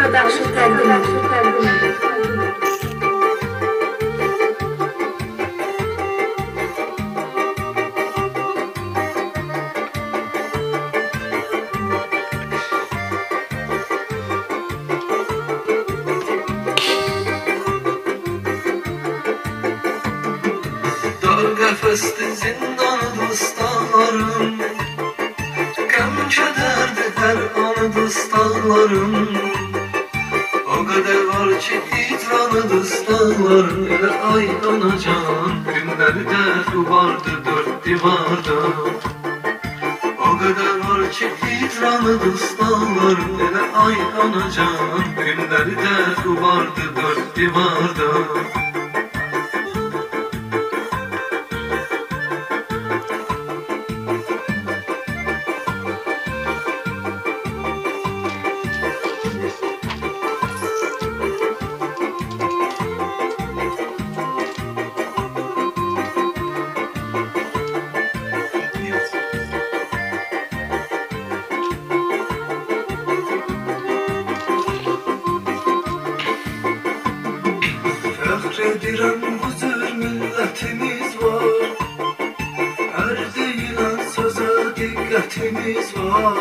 Production təqdim edir. Dar qəfəsli zindanı dostlarım, qəm kədərdi hər anı dostlarım. O qədər var ki hicranı dostlarım, elə ay anacan günlərdə vardı dörd divarda. O qədər var ki hicranı dostlarım, elə ay anacan günlərdə vardı dörd divarda. Edirəm bu cür millətimiz var, hər deyilən sözə diqqətimiz var.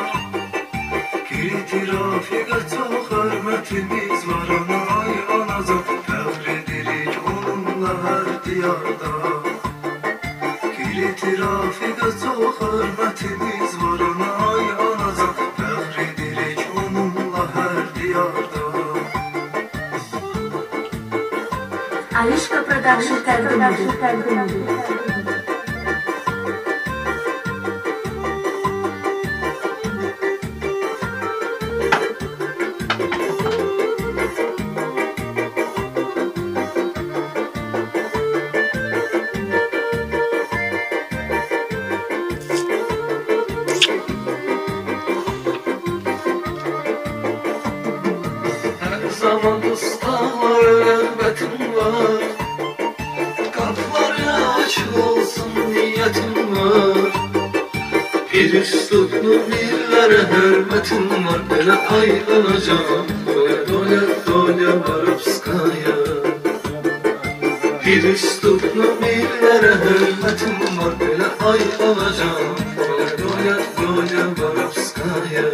Qeyri-tirafiqə çox hörmətimiz var. Ana ay anacan fəxr edirik onunla hər diyarda. Qeyri-tirafiqə çox hörmətimiz var. Ana ay anacan fəxr edirik onunla hər diyarda. Alişka Production təqdim edir. Her zaman dostlar rəğbətim var, qapıları açıq olsun niyyətim var. Bir üslublu birlərə hörmətim var, elə ay anacan doya doya doya Varovskaya. Bir üslublu birlərə hörmətim var, elə ay anacan doya doya doya Varovskaya.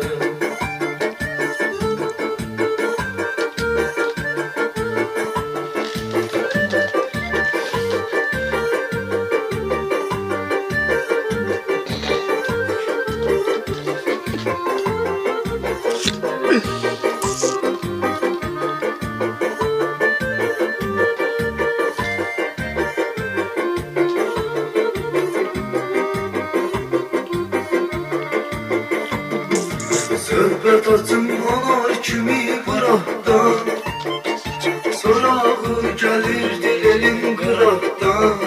Söhbət açım anar kimi bırakdan, sorağı gəlirdi elin qıraqdan.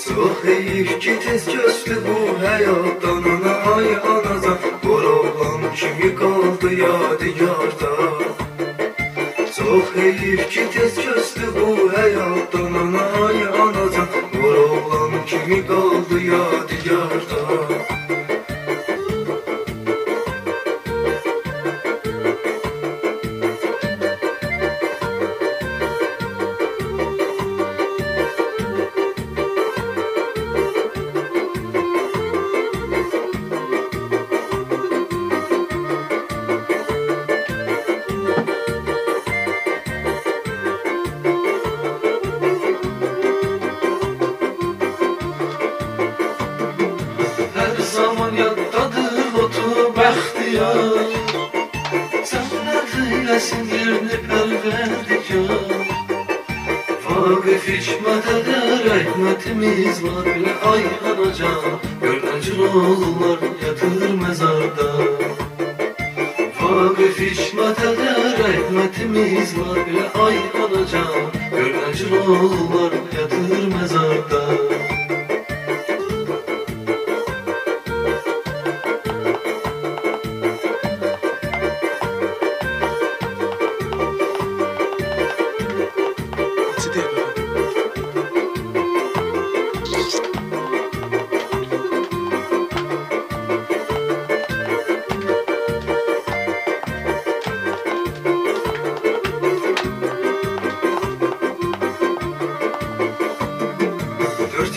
Çox heyif ki tez köçdü bu həyatdan. Ana ay anacan qor oğlan kimi qaldı yadigarda. Çox heyif ki tez köçdü bu həyatdan. Ana ay anacan qor oğlan kimi qaldı yadigarda. Her zaman yaddadır lotu bəxtiyar, cənnət eyləsin yerini pərverdikar. Vaqif hikmətə də rəhmətimiz var, belə ay anacan görnəcür oğullar yatır məzarda. Vaqif hikmətə də rəhmətimiz var, belə ay anacan görnəcür oğullar yatır məzarda.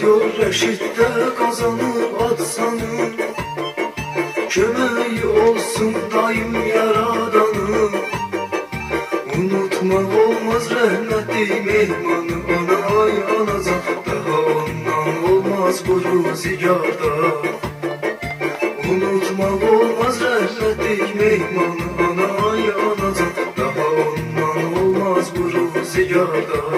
Aktyor Reşit'te kazanır ad sanır. Kömeği olsun daim yaradanı. Unutmak olmaz rahmetli mehmanı. Ana ay anacan, daha ondan olmaz bu rüzgarda. Unutmak olmaz rahmetli mehmanı. Ana ay anacan, daha ondan olmaz bu rüzgarda.